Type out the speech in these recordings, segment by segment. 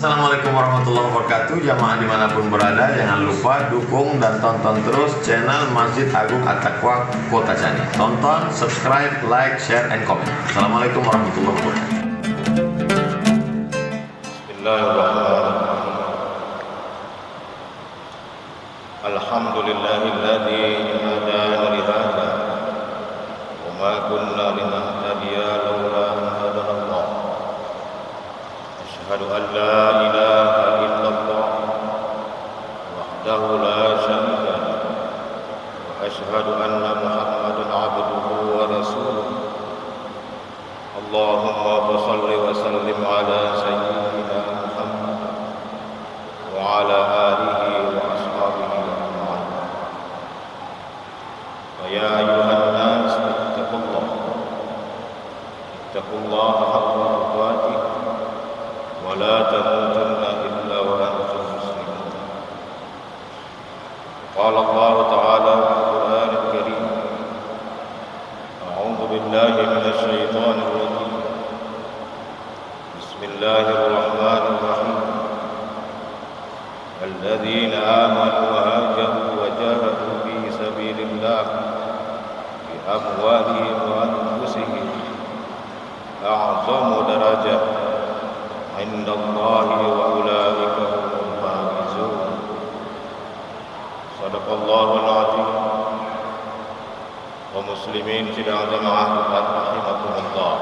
Assalamualaikum warahmatullahi wabarakatuh. Jamaah dimanapun berada, jangan lupa dukung dan tonton terus channel Masjid Agung At-Taqwa Kota Cani. Tonton, subscribe, like, share, and comment. Assalamualaikum warahmatullahi wabarakatuh. Bismillahirrahmanirrahim. Alhamdulillahilladzi hadana li hadza wa ma kunna linahtadiya laula an hadana Allah. Asyhadu an la ilaha illallah wahdahu la syarika lahu wa asyhadu anna Muhammadan 'abduhu wa rasuluh. Allahumma shalli wa sallim ala sayyidina Muhammad wa ala alihi wa ashabihi ajma'in. Ya ayyuhan nas ittaqullaha haqqa tuqatih wa la tamutunna illa wa antum muslimun. Qala Allah ta'ala fil Qur'anil Karim, a'udzu billahi minasy syaithanir rajim. Bismillahirrahmanirrahim. Alladzina amanu wa hajaru wa jahadu fi sabilillah bi amwalihim wa anfusihim a'zamu darajah 'inda Allahi wa ulaika humul faizun. Shadaqallahul 'azim. Wa muslimin sidang jamaah rahimakumullah.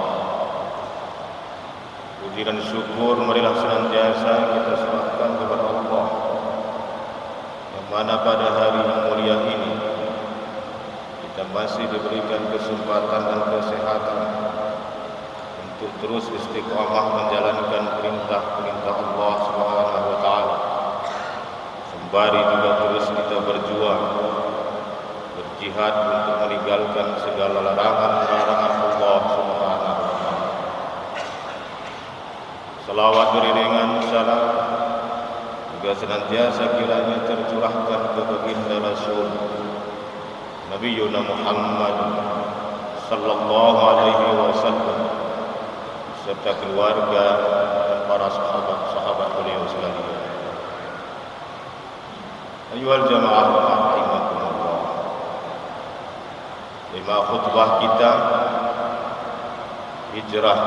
Puji dan syukur marilah senantiasa kita serahkan kepada Allah, yang mana pada hari yang mulia ini kita masih diberikan kesempatan dan kesehatan untuk terus istiqamah menjalankan perintah-perintah Allah Subhanahu wa taala. Sembari juga terus kita berjuang, berjihad untuk meninggalkan segala larangan-larangan Allah Subhanahu wa taala. Salawat beriringan salam juga senantiasa kiranya tercurahkan ke baginda Rasul Nabi Muhammad sallallahu alaihi wasallam serta keluarga dan para sahabat-sahabat beliau sekalian. Ayyuhal jamaah rahimakumullah. Tema khutbah kita hijrah,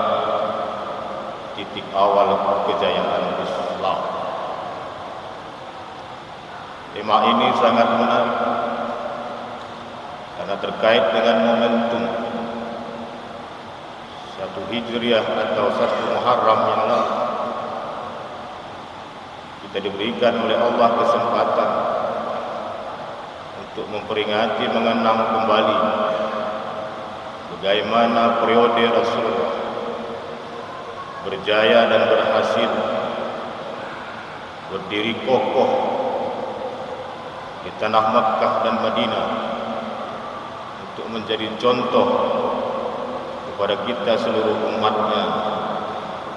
titik awal kejayaan Islam. Tema ini sangat menarik karena terkait dengan momentum satu Hijriah atau satu Muharram yang lalu. Kita diberikan oleh Allah kesempatan untuk memperingati, mengenang kembali bagaimana periode Rasulullah berjaya dan berhasil berdiri kokoh di tanah Makkah dan Madinah untuk menjadi contoh kepada kita seluruh umatnya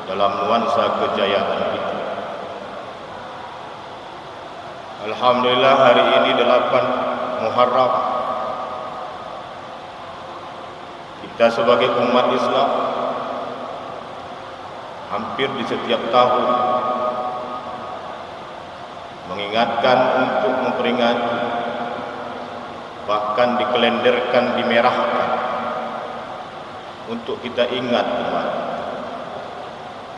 dalam nuansa kejayaan itu. Alhamdulillah, hari ini 8 Muharram kita sebagai umat Islam hampir di setiap tahun mengingatkan untuk memperingati, bahkan dikalenderkan, dimerahkan untuk kita ingat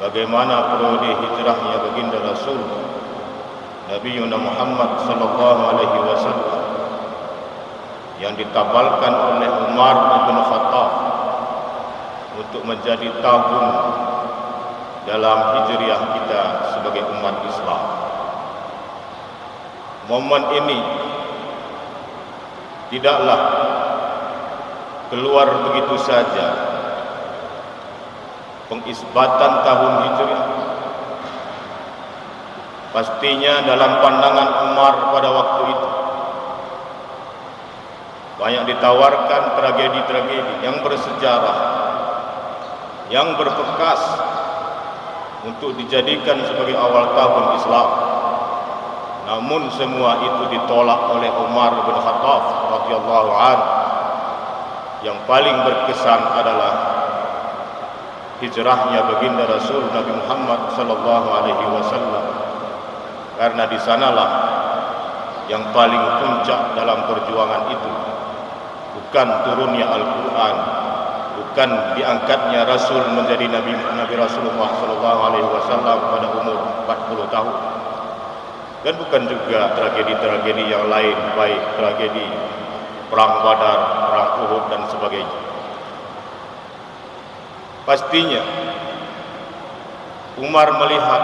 bagaimana periode hijrahnya baginda Rasul Nabi Muhammad sallallahu alaihi wasallam yang ditabalkan oleh Umar bin Khattab untuk menjadi tahun dalam hijriah kita sebagai umat Islam. Momen ini tidaklah keluar begitu saja. Pengisbatan tahun hijriah pastinya dalam pandangan Umar pada waktu itu banyak ditawarkan tragedi-tragedi yang bersejarah, yang berbekas untuk dijadikan sebagai awal tahun Islam. Namun semua itu ditolak oleh Umar bin Khattab radhiyallahu anhu. Yang paling berkesan adalah hijrahnya baginda Rasul Nabi Muhammad sallallahu alaihi wasallam karena di sanalah yang paling puncak dalam perjuangan itu bukan turunnya Al-Quran, bukan diangkatnya Rasul menjadi Nabi Rasulullah SAW pada umur 40 tahun, dan bukan juga tragedi-tragedi yang lain, baik tragedi Perang Badar, Perang Uhud dan sebagainya. Pastinya Umar melihat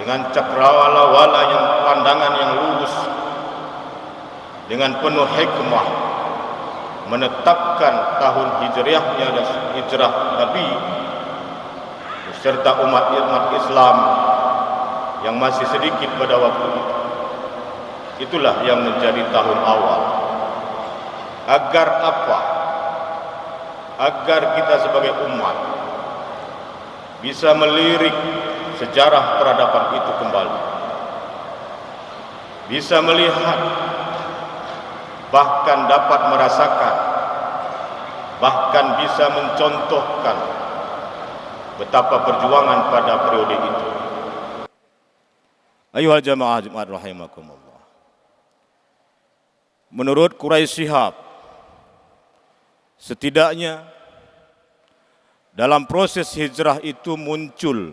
dengan cakrawala yang pandangan yang lurus, dengan penuh hikmah menetapkan tahun hijriahnya dan hijrah Nabi beserta umat Islam yang masih sedikit pada waktu itu. Itulah yang menjadi tahun awal. Agar apa? Agar kita sebagai umat bisa melirik sejarah peradaban itu kembali, bisa melihat, bahkan dapat merasakan, bahkan bisa mencontohkan betapa perjuangan pada periode itu. Ayuhal jamaah Jumat rahimakumullah. Menurut Quraisy Shihab, setidaknya dalam proses hijrah itu muncul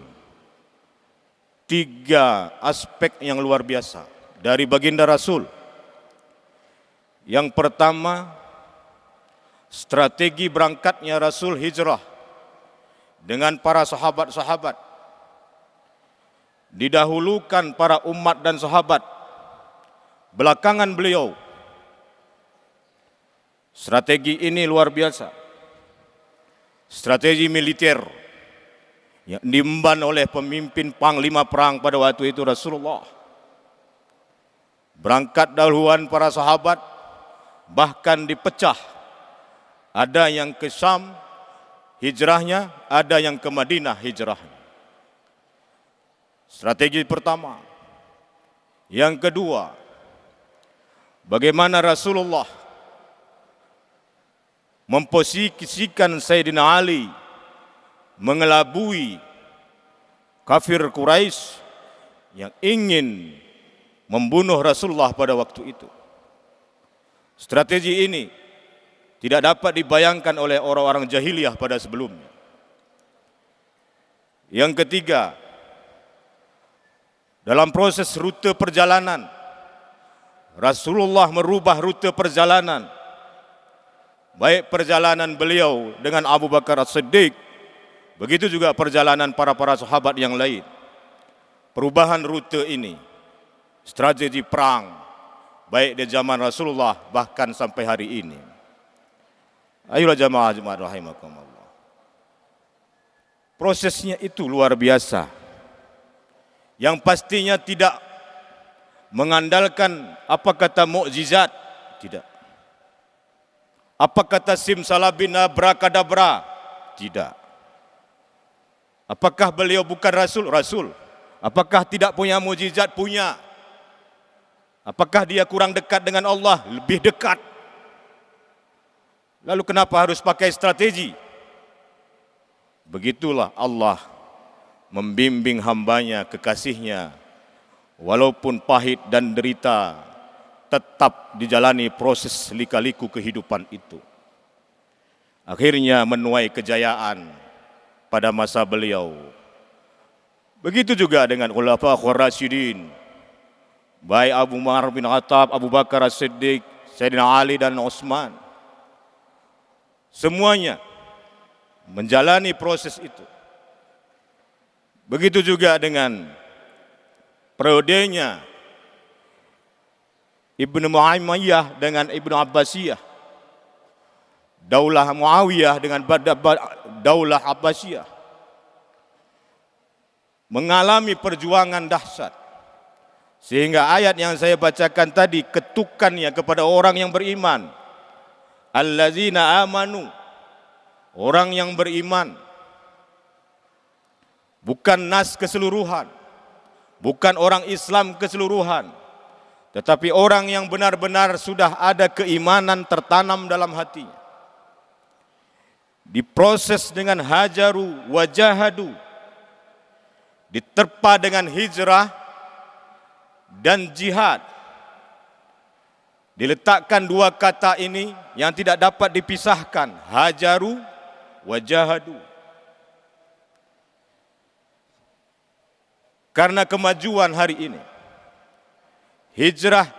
3 aspek yang luar biasa dari baginda Rasul. Yang pertama, strategi berangkatnya Rasul hijrah dengan para sahabat-sahabat. Didahulukan para umat dan sahabat, belakangan beliau. Strategi ini luar biasa. Strategi militer yang diemban oleh pemimpin panglima perang pada waktu itu Rasulullah. Berangkat dahuluan para sahabat, bahkan dipecah. Ada yang ke Syam hijrahnya, ada yang ke Madinah hijrahnya. Strategi pertama. Yang kedua, bagaimana Rasulullah memposisikan Sayyidina Ali mengelabui kafir Quraisy yang ingin membunuh Rasulullah pada waktu itu. Strategi ini tidak dapat dibayangkan oleh orang-orang jahiliyah pada sebelumnya. Yang ketiga, dalam proses rute perjalanan, Rasulullah merubah rute perjalanan. Baik perjalanan beliau dengan Abu Bakar As-Siddiq, begitu juga perjalanan para sahabat yang lain. Perubahan rute ini, strategi perang, baik di zaman Rasulullah bahkan sampai hari ini. Ayolah jamaah Jumat rahimakumullah. Prosesnya itu luar biasa. Yang pastinya tidak mengandalkan apa kata mukjizat, tidak. Apa kata simsalabim abrakadabra? Tidak. Apakah beliau bukan Rasul? Rasul. Apakah tidak punya mukjizat? Punya. Apakah dia kurang dekat dengan Allah? Lebih dekat. Lalu kenapa harus pakai strategi? Begitulah Allah membimbing hambanya, kekasihnya. Walaupun pahit dan derita, tetap dijalani proses lika-liku kehidupan itu. Akhirnya menuai kejayaan pada masa beliau. Begitu juga dengan Khulafaur Rasyidin, baik Abu Umar bin Khattab, Abu Bakar As-Siddiq, Sayyidina Ali dan Utsman. Semuanya menjalani proses itu. Begitu juga dengan periodenya Ibnu Muayyah dengan Ibnu Abbasiyah, Daulah Muawiyah dengan Daulah Abbasiyah, mengalami perjuangan dahsyat. Sehingga ayat yang saya bacakan tadi ketukannya kepada orang yang beriman. Allazina amanu, orang yang beriman. Bukan nas keseluruhan, bukan orang Islam keseluruhan, tetapi orang yang benar-benar sudah ada keimanan tertanam dalam hatinya. Diproses dengan hajaru wajahadu, diterpa dengan hijrah, dan jihad. Diletakkan dua kata ini yang tidak dapat dipisahkan, hajaru wa jahadu. Karena kemajuan hari ini, hijrah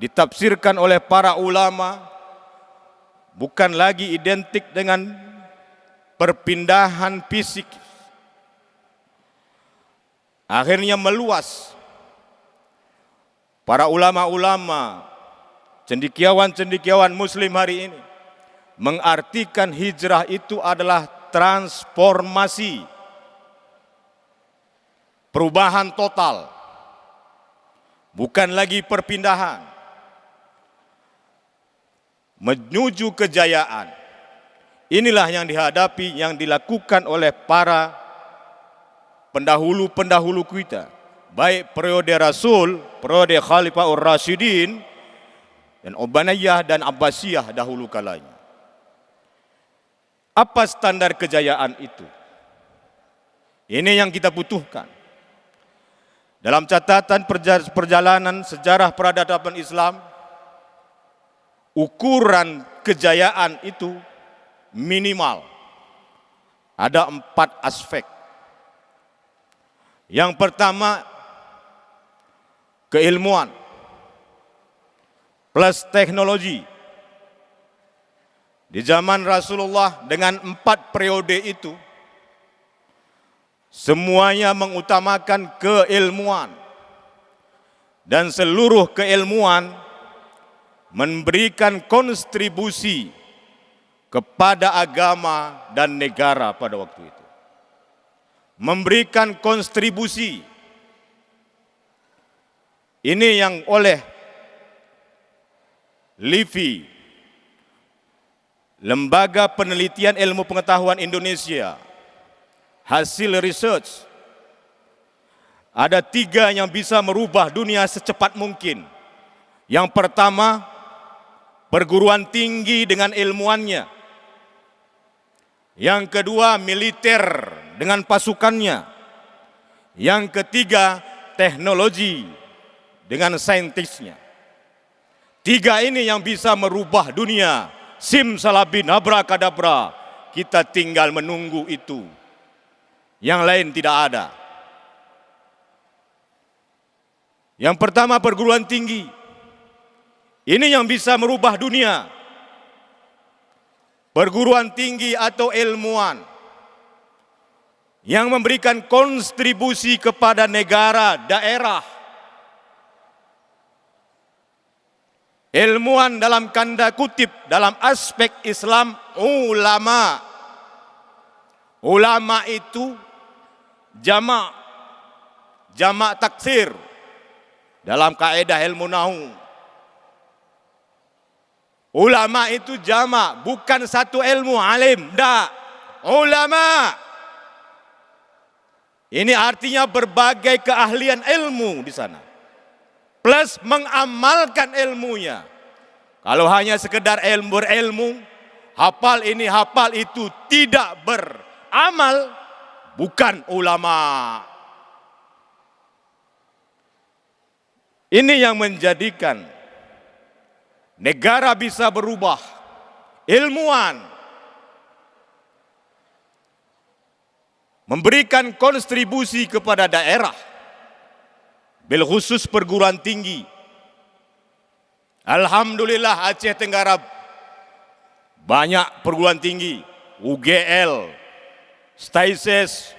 ditafsirkan oleh para ulama bukan lagi identik dengan perpindahan fisik. Akhirnya meluas. Para ulama-ulama, cendekiawan-cendekiawan muslim hari ini mengartikan hijrah itu adalah transformasi, perubahan total, bukan lagi perpindahan, menuju kejayaan. Inilah yang dihadapi, yang dilakukan oleh para pendahulu-pendahulu kita, baik periode Rasul, periode Khalifah Ar-Rasyidin, dan Ubayyah dan Abbasiyah dahulu kalanya. Apa standar kejayaan itu? Ini yang kita butuhkan. Dalam catatan perjalanan sejarah peradaban Islam, ukuran kejayaan itu minimal. Ada 4 aspek. Yang pertama, keilmuan plus teknologi. Di zaman Rasulullah dengan 4 periode itu, semuanya mengutamakan keilmuan. Dan seluruh keilmuan memberikan kontribusi kepada agama dan negara pada waktu itu. Memberikan kontribusi. Ini yang oleh LIVI, Lembaga Penelitian Ilmu Pengetahuan Indonesia, hasil research, ada 3 yang bisa merubah dunia secepat mungkin. Yang pertama, perguruan tinggi dengan ilmuannya. Yang kedua, militer dengan pasukannya. Yang ketiga, teknologi dengan saintisnya. 3 ini yang bisa merubah dunia. Simsalabim, abrakadabra. Kita tinggal menunggu itu. Yang lain tidak ada. Yang pertama, perguruan tinggi. Ini yang bisa merubah dunia. Perguruan tinggi atau ilmuwan yang memberikan kontribusi kepada negara, daerah. Ilmuwan dalam tanda kutip, dalam aspek Islam, ulama. Ulama itu jamak taksir dalam kaidah ilmu nahu. Ulama itu jamak, bukan satu ilmu, alim, enggak. Ulama. Ini artinya berbagai keahlian ilmu di sana. Plus mengamalkan ilmunya. Kalau hanya sekedar berilmu, hafal ini, hafal itu, tidak beramal, bukan ulama. Ini yang menjadikan negara bisa berubah. Ilmuwan memberikan kontribusi kepada daerah, bil khusus perguruan tinggi. Alhamdulillah Aceh Tenggara banyak perguruan tinggi. UGL, STAISES,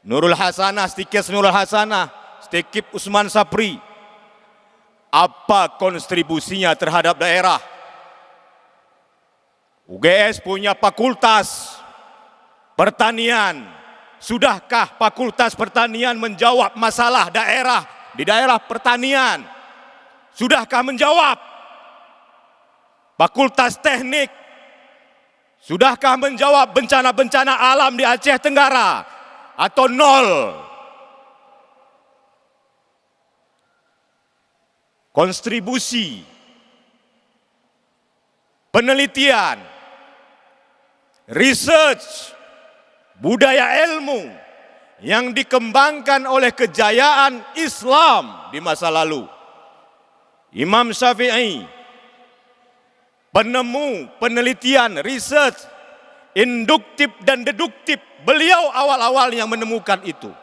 Nurul Hasanah, Stikes Nurul Hasanah, Stikip Usman Sapri. Apa kontribusinya terhadap daerah? UGS punya fakultas pertanian. Sudahkah fakultas pertanian menjawab masalah daerah di daerah pertanian? Sudahkah menjawab? Fakultas teknik, sudahkah menjawab bencana-bencana alam di Aceh Tenggara? Atau nol? Kontribusi, penelitian, research, budaya ilmu yang dikembangkan oleh kejayaan Islam di masa lalu. Imam Syafi'i, penemu, penelitian, research, induktif dan deduktif, beliau awal-awal yang menemukan itu.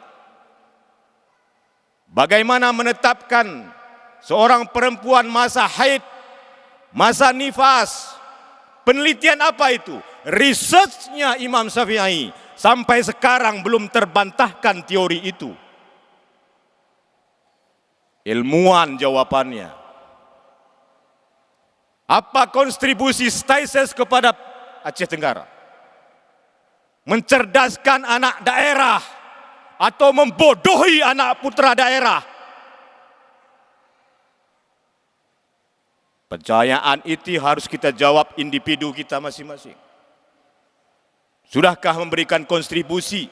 Bagaimana menetapkan seorang perempuan masa haid, masa nifas, penelitian apa itu? Researchnya Imam Syafi'i sampai sekarang belum terbantahkan teori itu. Ilmuwan jawabannya. Apa kontribusi Staises kepada Aceh Tenggara? Mencerdaskan anak daerah atau membodohi anak putra daerah? Percayaan itu harus kita jawab individu kita masing-masing. Sudahkah memberikan kontribusi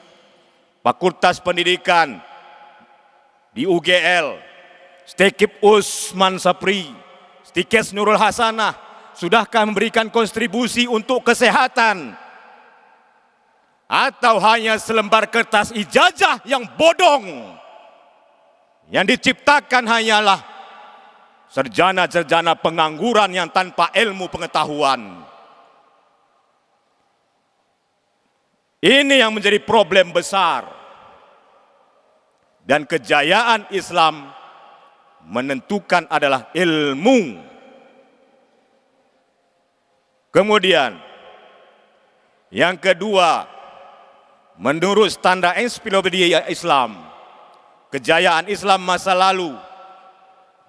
Fakultas Pendidikan di UGL, Stekip Usman Sapri, Stikes Nurul Hasanah, sudahkah memberikan kontribusi untuk kesehatan? Atau hanya selembar kertas ijazah yang bodong? Yang diciptakan hanyalah sarjana-sarjana pengangguran yang tanpa ilmu pengetahuan. Ini yang menjadi problem besar. Dan kejayaan Islam menentukan adalah ilmu. Kemudian, yang kedua, menurut standar ensiklopedia Islam, kejayaan Islam masa lalu,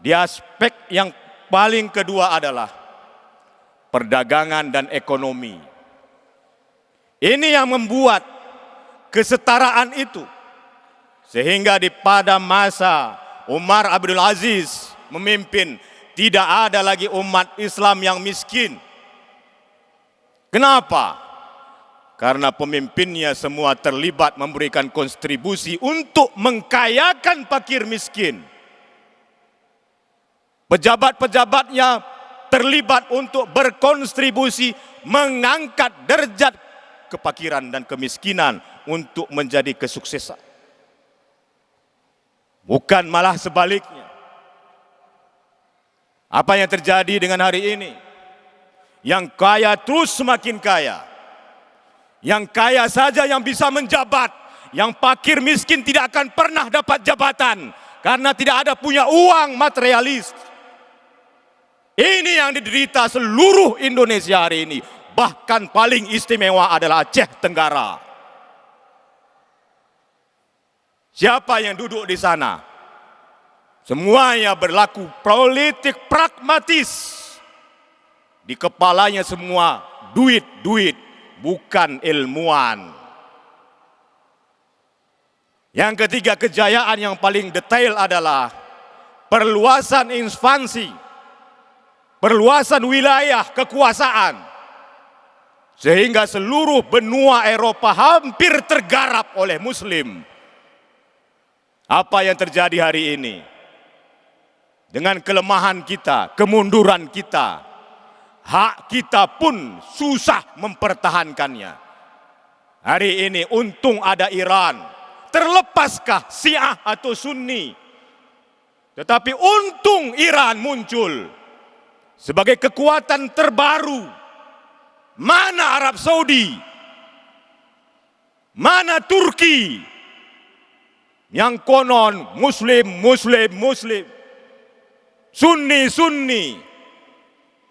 di aspek yang paling kedua adalah perdagangan dan ekonomi. Ini yang membuat kesetaraan itu, sehingga pada masa Umar Abdul Aziz memimpin, tidak ada lagi umat Islam yang miskin. Kenapa? Karena pemimpinnya semua terlibat memberikan kontribusi untuk mengkayakan fakir miskin. Pejabat-pejabatnya terlibat untuk berkontribusi mengangkat derajat kefakiran dan kemiskinan untuk menjadi kesuksesan. Bukan malah sebaliknya. Apa yang terjadi dengan hari ini? Yang kaya terus semakin kaya. Yang kaya saja yang bisa menjabat. Yang fakir miskin tidak akan pernah dapat jabatan. Karena tidak ada punya uang materialis. Ini yang diderita seluruh Indonesia hari ini. Bahkan paling istimewa adalah Aceh Tenggara. Siapa yang duduk di sana? Semuanya berlaku politik pragmatis. Di kepalanya semua duit-duit, bukan ilmuwan. Yang ketiga, kejayaan yang paling detail adalah perluasan ekspansi, perluasan wilayah kekuasaan. Sehingga seluruh benua Eropa hampir tergarap oleh Muslim. Apa yang terjadi hari ini? Dengan kelemahan kita, kemunduran kita, hak kita pun susah mempertahankannya. Hari ini untung ada Iran. Terlepaskah Syiah atau Sunni? Tetapi untung Iran muncul sebagai kekuatan terbaru. Mana Arab Saudi? Mana Turki? Yang konon Muslim, Sunni,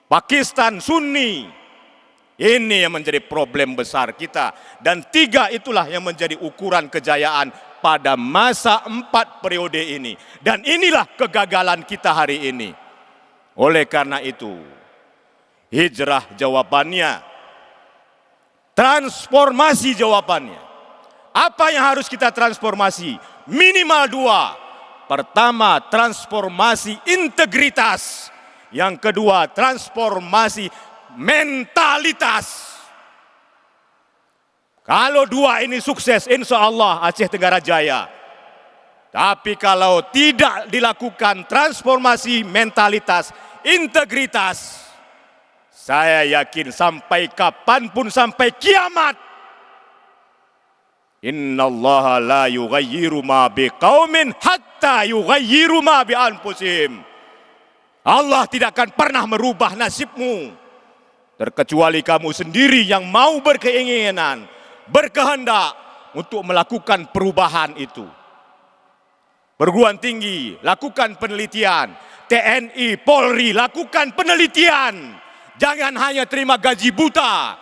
Pakistan Sunni. Ini yang menjadi problem besar kita. Dan tiga itulah yang menjadi ukuran kejayaan pada masa 4 periode ini. Dan inilah kegagalan kita hari ini. Oleh karena itu, hijrah jawabannya. Transformasi jawabannya. Apa yang harus kita transformasi? Minimal 2. Pertama, transformasi integritas. Yang kedua, transformasi mentalitas. Kalau 2 ini sukses, insya Allah Aceh Tenggara jaya. Tapi kalau tidak dilakukan transformasi mentalitas, integritas, saya yakin sampai kapanpun, sampai kiamat, Innallaha la yughayyiru ma biqaumin hatta yughayyiru ma bi anfusihim. Allah tidak akan pernah merubah nasibmu terkecuali kamu sendiri yang mau berkeinginan, berkehendak untuk melakukan perubahan itu. Perguruan tinggi, lakukan penelitian. TNI, Polri, lakukan penelitian. Jangan hanya terima gaji buta.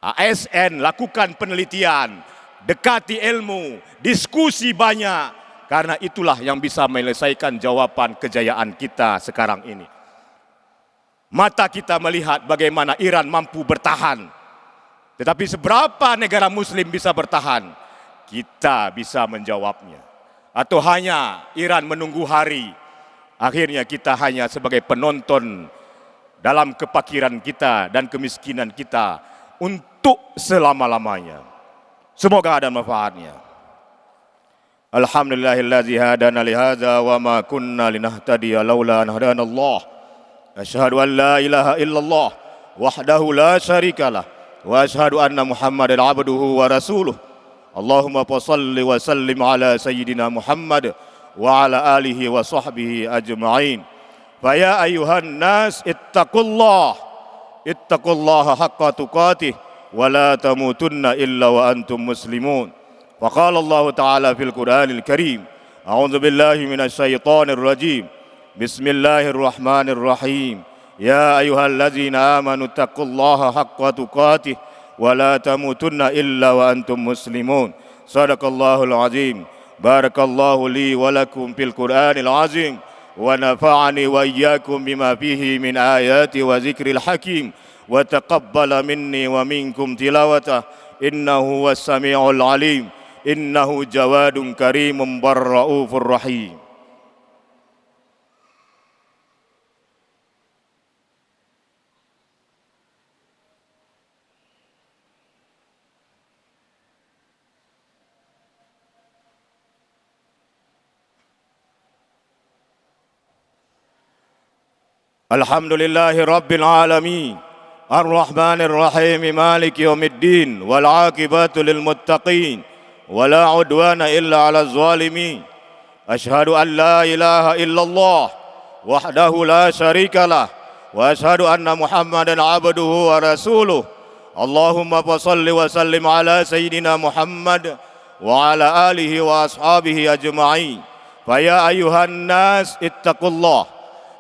ASN, lakukan penelitian. Dekati ilmu, diskusi banyak. Karena itulah yang bisa menyelesaikan jawaban kejayaan kita sekarang ini. Mata kita melihat bagaimana Iran mampu bertahan. Tetapi seberapa negara muslim bisa bertahan? Kita bisa menjawabnya. Atau hanya Iran menunggu hari, akhirnya kita hanya sebagai penonton dalam kepakiran kita dan kemiskinan kita untuk selama-lamanya. Semoga ada manfaatnya. Alhamdulillahilladzi hadana lihadza wa ma kunna linahtadiya laula an hadana Allah. Asyhadu an la ilaha illallah wahdahu la syarikalah wa asyhadu anna Muhammadan abduhu wa rasuluh. Allahumma salli wa sallim ala sayyidina Muhammad wa ala alihi wa sahbihi ajma'in. Fa ya ayuhan nas ittaqullaha haqqa tuqatih wa la tamutunna illa wa antum muslimun. Wa qala Allah ta'ala fil Qur'anil Karim, a'udzu billahi minasy syaithanir rajim. Bismillahirrahmanirrahim. Ya ayyuhalladzina amanu taqullaha haqqa tuqatih wa la tamutunna illa wa antum muslimun. Sadaqallahul azim. Barakallahu li wa lakum fil Qur'anil azim wa nafa'ani wa iyyakum bima fihi min ayati wa zikril hakim wa taqabbala minni wa minkum tilawatah innahu was samiul alim innahu jawadun karimun barraufur rahim. Alhamdulillahi Rabbil Alamin, Ar-Rahmanir Rahim, Maliki Yawmiddin, wal aqibatu lil muttaqin, wala udwana illa 'alal zalimin. Asyhadu an la ilaha illallah wahdahu la syarikalah wa asyhadu anna Muhammadan abduhu wa rasuluh. Allahumma shalli wa sallim ala sayyidina Muhammad wa ala alihi wa ashabihi ajma'in. Fa ya ayyuhan nas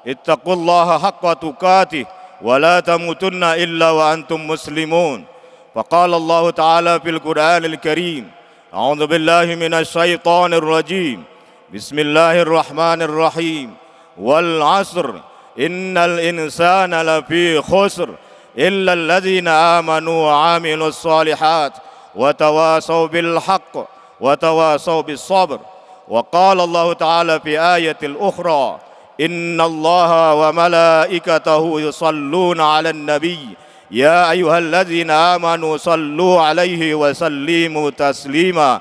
ittaqullaha haqqa tuqatih wa la tamutunna illa wa antum muslimun. Faqala Allah ta'ala fil Qur'anil Karim, a'udzu billahi minasy syaithanir rajim. Bismillahirrahmanirrahim. Wal 'asr innal insana lafi khusr illa alladzina amanu wa 'amilus shalihat wa tawasaw bil haqq wa tawasaw bis sabr. Wa qala Allah ta'ala fi ayatil ukhra, Inna Allaha wa malaikatahu yusalluna 'alan nabiy ya ayyuhalladzina amanu sallu 'alaihi wa sallimu taslima.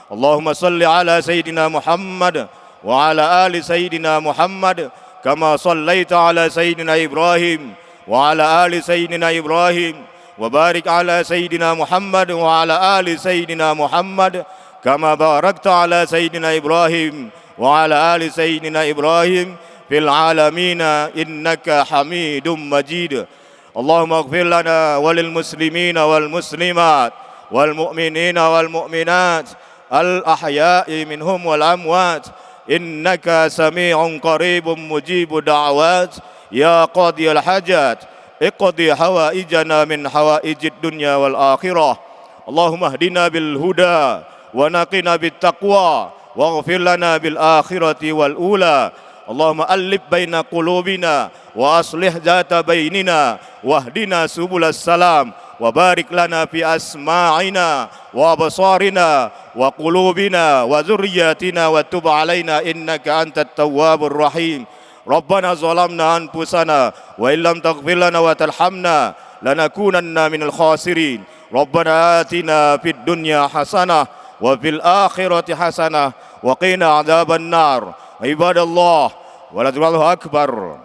Allahumma salli ala sayyidina Muhammad wa ala ali sayyidina Muhammad kama sallaita ala sayyidina Ibrahim wa ala ali sayyidina Ibrahim wa barik ala sayyidina Muhammad wa ala ali sayyidina Muhammad kama barakta ala sayyidina Ibrahim wa ala ali sayyidina Ibrahim fil alamina innaka hamidum majid. Allahumma ighfir lana walil muslimina wal muslimat wal mu'minina wal mu'minat al ahya'i minhum wal amwat innaka sami'un qaribun mujibu da'wat ya qadiyal hajat iqdi hawaijana min hawaijid dunya wal akhirah. Allahumma hdina bil huda wa naqina bit taqwa waghfir lana bil akhirati wal ula. Allahumma alif baina qulubina wa aslih zata bainina wahdina subulas salam wa barik lana fi asma'ina wa absarina wa qulubina wa zurriyatina wa tub alaina innaka antat tawwabur rahim. Rabbana zalamna anfusana wa illam taghfir lana wa tarhamna lanakunanna minal khasirin. Rabbana atina fid dunya hasanah wa fil akhirati hasanah wa qina adzaban nar. Ibadallah, wallahu akbar.